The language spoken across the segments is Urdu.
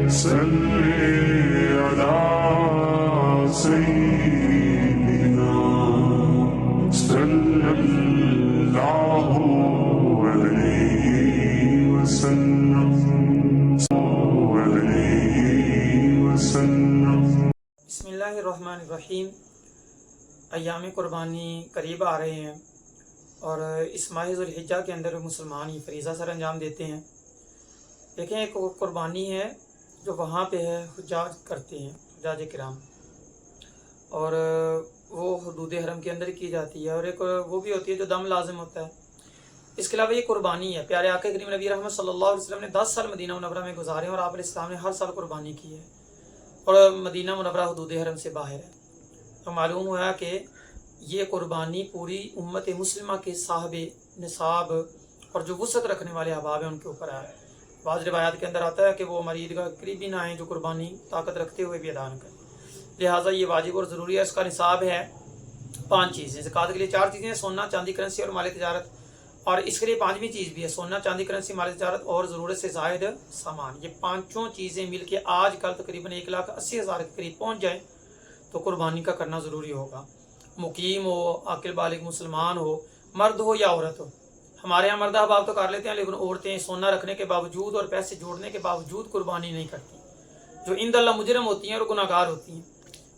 صلی علی سیدنا صلی اللہ علیہ وسلم بسم اللہ الرحمن الرحیم۔ ایام قربانی قریب آ رہے ہیں اور اس ماہ ذوالحجہ کے اندر مسلمان یہ فریضہ سر انجام دیتے ہیں۔ دیکھیں، ایک قربانی ہے جو وہاں پہ ہے، حجاج کرتے ہیں، حجاج کرام، اور وہ حدود حرم کے اندر کی جاتی ہے، اور ایک وہ بھی ہوتی ہے جو دم لازم ہوتا ہے۔ اس کے علاوہ یہ قربانی ہے، پیارے آقا کریم نبی رحمت صلی اللہ علیہ وسلم نے 10 سال مدینہ منورہ میں گزارے اور آپ علیہ السلام نے ہر سال قربانی کی ہے، اور مدینہ منورہ حدود حرم سے باہر ہے۔ تو معلوم ہوا کہ یہ قربانی پوری امت مسلمہ کے صاحب نصاب اور جو وسعت رکھنے والے احباب ہیں ان کے اوپر آیا ہے۔ بعض روایات کے اندر آتا ہے کہ وہ ہماری عیدگاہ قریب بھی نہ آئیں جو قربانی طاقت رکھتے ہوئے بھی ادا نہ کریں، لہٰذا یہ واجب اور ضروری ہے۔ اس کا نصاب ہے 5 چیزیں، زکوٰۃ کے لیے 4 چیزیں ہیں: سونا، چاندی، کرنسی اور مال تجارت، اور اس کے لیے 5ویں چیز بھی ہے: سونا، چاندی، کرنسی، مال تجارت اور ضرورت سے زائد سامان۔ یہ 5 چیزیں مل کے آج کل تقریباً 1,80,000 کے قریب پہنچ جائیں تو قربانی کا کرنا ضروری ہوگا۔ مقیم ہو، عاقل بالغ مسلمان ہو، مرد ہو یا عورت ہو۔ ہمارے یہاں مرد احباب تو کر لیتے ہیں، لیکن عورتیں سونا رکھنے کے باوجود اور پیسے جوڑنے کے باوجود قربانی نہیں کرتی، جو عند اللہ مجرم ہوتی ہیں اور گناہ گار ہوتی ہیں۔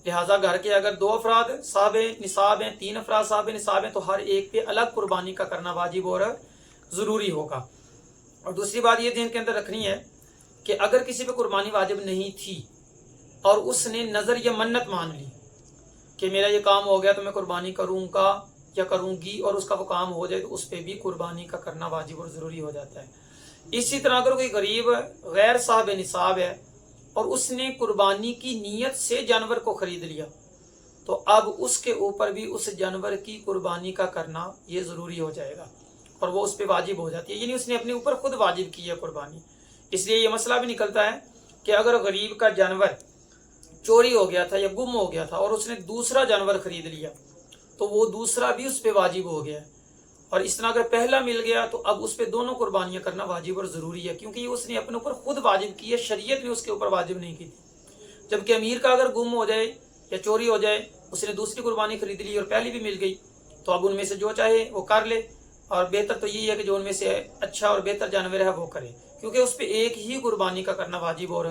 لہٰذا گھر کے اگر 2 افراد صاحب نصاب ہیں، 3 افراد صاحب نصاب ہیں، تو ہر ایک پہ الگ قربانی کا کرنا واجب اور ضروری ہوگا۔ اور دوسری بات یہ ذہن کے اندر رکھنی ہے کہ اگر کسی پہ قربانی واجب نہیں تھی اور اس نے نظر یا منت مان لی کہ میرا یہ کام ہو گیا تو میں قربانی کروں گا یا کروں گی، اور اس کا وہ کام ہو جائے تو اس پہ بھی قربانی کا کرنا واجب اور ضروری ہو جاتا ہے۔ اسی طرح اگر کوئی غریب غیر صاحب نصاب ہے اور اس نے قربانی کی نیت سے جانور کو خرید لیا تو اب اس کے اوپر بھی اس جانور کی قربانی کا کرنا یہ ضروری ہو جائے گا اور وہ اس پہ واجب ہو جاتی ہے، یعنی اس نے اپنے اوپر خود واجب کی ہے قربانی۔ اس لیے یہ مسئلہ بھی نکلتا ہے کہ اگر غریب کا جانور چوری ہو گیا تھا یا گم ہو گیا تھا اور اس نے دوسرا جانور خرید لیا تو وہ دوسرا بھی اس پہ واجب ہو گیا، اور اس طرح اگر پہلا مل گیا تو اب اس پہ دونوں قربانیاں کرنا واجب اور ضروری ہے، کیونکہ یہ اس نے اپنے اوپر خود واجب کی ہے، شریعت نے اس کے اوپر واجب نہیں کی تھی۔ جبکہ امیر کا اگر گم ہو جائے یا چوری ہو جائے، اس نے دوسری قربانی خرید لی اور پہلی بھی مل گئی تو اب ان میں سے جو چاہے وہ کر لے، اور بہتر تو یہی ہے کہ جو ان میں سے اچھا اور بہتر جانور ہے وہ کرے، کیونکہ اس پہ ایک ہی قربانی کا کرنا واجب اور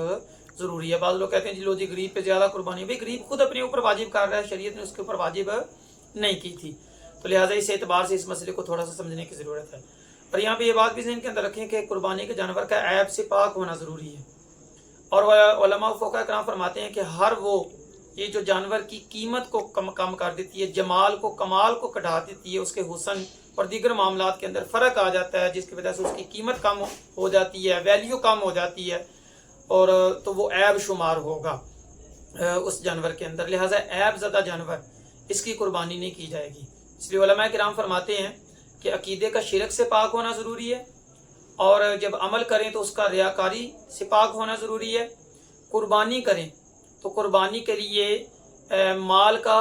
ضروری ہے۔ بعض لوگ کہتے ہیں جی لو جی غریب پہ زیادہ قربانی، بھائی غریب خود اپنے اوپر واجب کر رہا ہے، شریعت نے اس کے اوپر واجب نہیں کی تھی، تو لہٰذا اس اعتبار سے اس مسئلے کو تھوڑا سا سمجھنے کی ضرورت ہے۔ اور یہاں پہ یہ بات بھی ذہن کے اندر رکھیں کہ قربانی کے جانور کا عیب سے پاک ہونا ضروری ہے، اور علماء و فقہاء کرام فرماتے ہیں کہ ہر وہ یہ جو جانور کی قیمت کو کم کر دیتی ہے، جمال کو کمال کو کٹا دیتی ہے، اس کے حسن اور دیگر معاملات کے اندر فرق آ جاتا ہے، جس کی وجہ سے اس کی قیمت کم ہو جاتی ہے، ویلیو کم ہو جاتی ہے، اور تو وہ عیب شمار ہوگا اس جانور کے اندر، لہٰذا عیب زدہ جانور اس کی قربانی نہیں کی جائے گی۔ اس لیے علماء کرام فرماتے ہیں کہ عقیدے کا شرک سے پاک ہونا ضروری ہے، اور جب عمل کریں تو اس کا ریاکاری سے پاک ہونا ضروری ہے، قربانی کریں تو قربانی کے لیے مال کا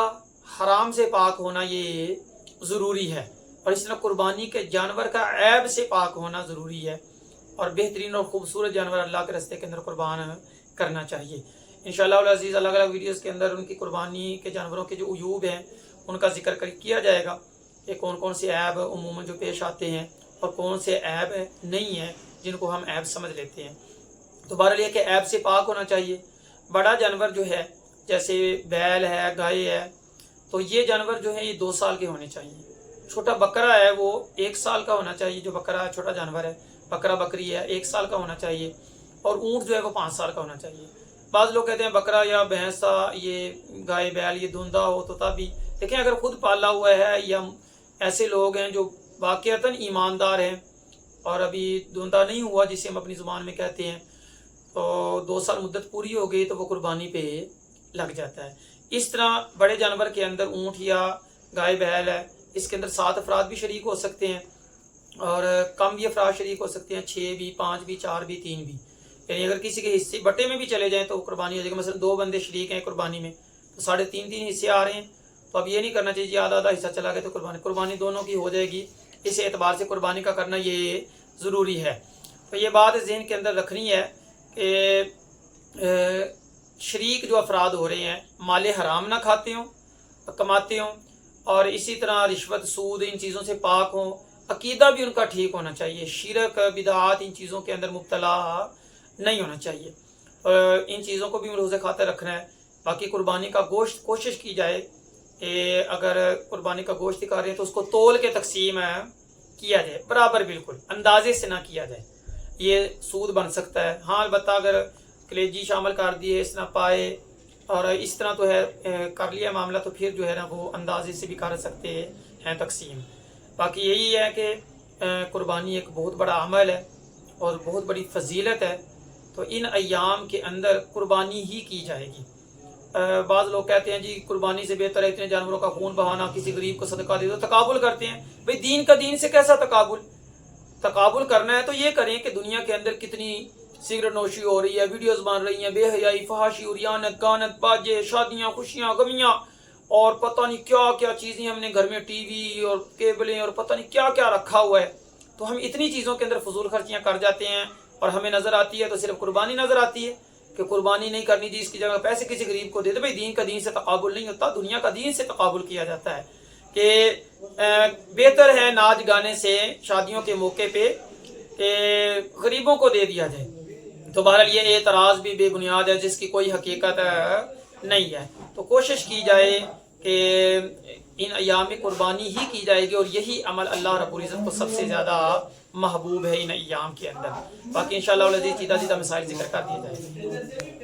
حرام سے پاک ہونا یہ ضروری ہے، اور اس طرح قربانی کے جانور کا عیب سے پاک ہونا ضروری ہے، اور بہترین اور خوبصورت جانور اللہ کے راستے کے اندر قربان کرنا چاہیے۔ انشاءاللہ العزیز الگ الگ ویڈیوز کے اندر ان کی قربانی کے جانوروں کے جو عیوب ہیں ان کا ذکر کیا جائے گا کہ کون کون سے عیب عموماً جو پیش آتے ہیں اور کون سے عیب نہیں ہیں جن کو ہم عیب سمجھ لیتے ہیں۔ تو بہرحال یہ کہ عیب سے پاک ہونا چاہیے۔ بڑا جانور جو ہے جیسے بیل ہے، گائے ہے، تو یہ جانور جو ہے یہ 2 سال کے ہونے چاہیے۔ چھوٹا بکرا ہے وہ 1 سال کا ہونا چاہیے، جو بکرا چھوٹا جانور ہے، بکرا بکری ہے 1 سال کا ہونا چاہیے، اور اونٹ جو ہے وہ 5 سال کا ہونا چاہیے۔ بعض لوگ کہتے ہیں بکرا یا بھینسا، یہ گائے بیل یہ دھندا ہو تو تبھی، لیکن اگر خود پالا ہوا ہے یا ایسے لوگ ہیں جو واقعتاً ایماندار ہیں اور ابھی دھندا نہیں ہوا جسے ہم اپنی زبان میں کہتے ہیں، تو 2 سال مدت پوری ہو گئی تو وہ قربانی پہ لگ جاتا ہے۔ اس طرح بڑے جانور کے اندر اونٹ یا گائے بیل ہے، اس کے اندر 7 افراد بھی شریک ہو سکتے ہیں اور کم بھی افراد شریک ہو سکتے ہیں، 6 بھی، 5 بھی، 4 بھی، 3 بھی، یعنی اگر کسی کے حصے بٹے میں بھی چلے جائیں تو قربانی ہو جائے گا۔ مثلا 2 بندے شریک ہیں قربانی میں تو 3.5 حصے آ رہے ہیں، تو اب یہ نہیں کرنا چاہیے جی آدھا حصہ چلا گیا تو قربانی دونوں کی ہو جائے گی۔ اس اعتبار سے قربانی کا کرنا یہ ضروری ہے۔ تو یہ بات ذہن کے اندر رکھنی ہے کہ شریک جو افراد ہو رہے ہیں مال حرام نہ کھاتے ہوں کماتے ہوں، اور اسی طرح رشوت سود ان چیزوں سے پاک ہوں، عقیدہ بھی ان کا ٹھیک ہونا چاہیے، شرک بدعات ان چیزوں کے اندر مبتلا نہیں ہونا چاہیے، اور ان چیزوں کو بھی روز خاطر رکھنا ہے۔ باقی قربانی کا گوشت کوشش کی جائے کہ اگر قربانی کا گوشت دکھا رہے ہیں تو اس کو تول کے تقسیم کیا جائے، برابر بالکل اندازے سے نہ کیا جائے، یہ سود بن سکتا ہے۔ ہاں البتہ اگر کلیجی شامل کر دیے اس نہ پائے اور اس طرح تو ہے کر لیا معاملہ، تو پھر جو ہے نا وہ اندازے سے بھی کر سکتے ہیں تقسیم۔ باقی یہی ہے کہ قربانی ایک بہت بڑا عمل ہے اور بہت بڑی فضیلت ہے، تو ان ایام کے اندر قربانی ہی کی جائے گی۔ بعض لوگ کہتے ہیں جی قربانی سے بہتر ہے اتنے جانوروں کا خون بہانا، کسی غریب کو صدقہ دے دو، تقابل کرتے ہیں۔ بھئی دین کا دین سے کیسا تقابل کرنا ہے تو یہ کریں کہ دنیا کے اندر کتنی سگریٹ نوشی ہو رہی ہے، ویڈیوز بن رہی ہیں، بے حیائی، فحاشی، عریانت، گانت، باجے، شادیاں، خوشیاں، غمیاں، اور پتہ نہیں کیا کیا چیزیں ہم نے گھر میں ٹی وی اور کیبلیں اور پتہ نہیں کیا کیا رکھا ہوا ہے، تو ہم اتنی چیزوں کے اندر فضول خرچیاں کر جاتے ہیں، اور ہمیں نظر آتی ہے تو صرف قربانی نظر آتی ہے کہ قربانی نہیں کرنی جی، اس کی جگہ پیسے کسی غریب کو دے دے۔ بھائی دین کا دین سے تقابل نہیں ہوتا، دنیا کا دین سے تقابل کیا جاتا ہے کہ بہتر ہے ناچ گانے سے شادیوں کے موقع پہ کہ غریبوں کو دے دیا جائے۔ تو بہرحال یہ اعتراض بھی بے بنیاد ہے جس کی کوئی حقیقت نہیں ہے، تو کوشش کی جائے کہ ان ایام میں قربانی ہی کی جائے گی، اور یہی عمل اللہ رب العزت کو سب سے زیادہ محبوب ہے ان ایام کے اندر۔ باقی انشاءاللہ چیدہ مسائل ذکر کر دیے جائیں گے۔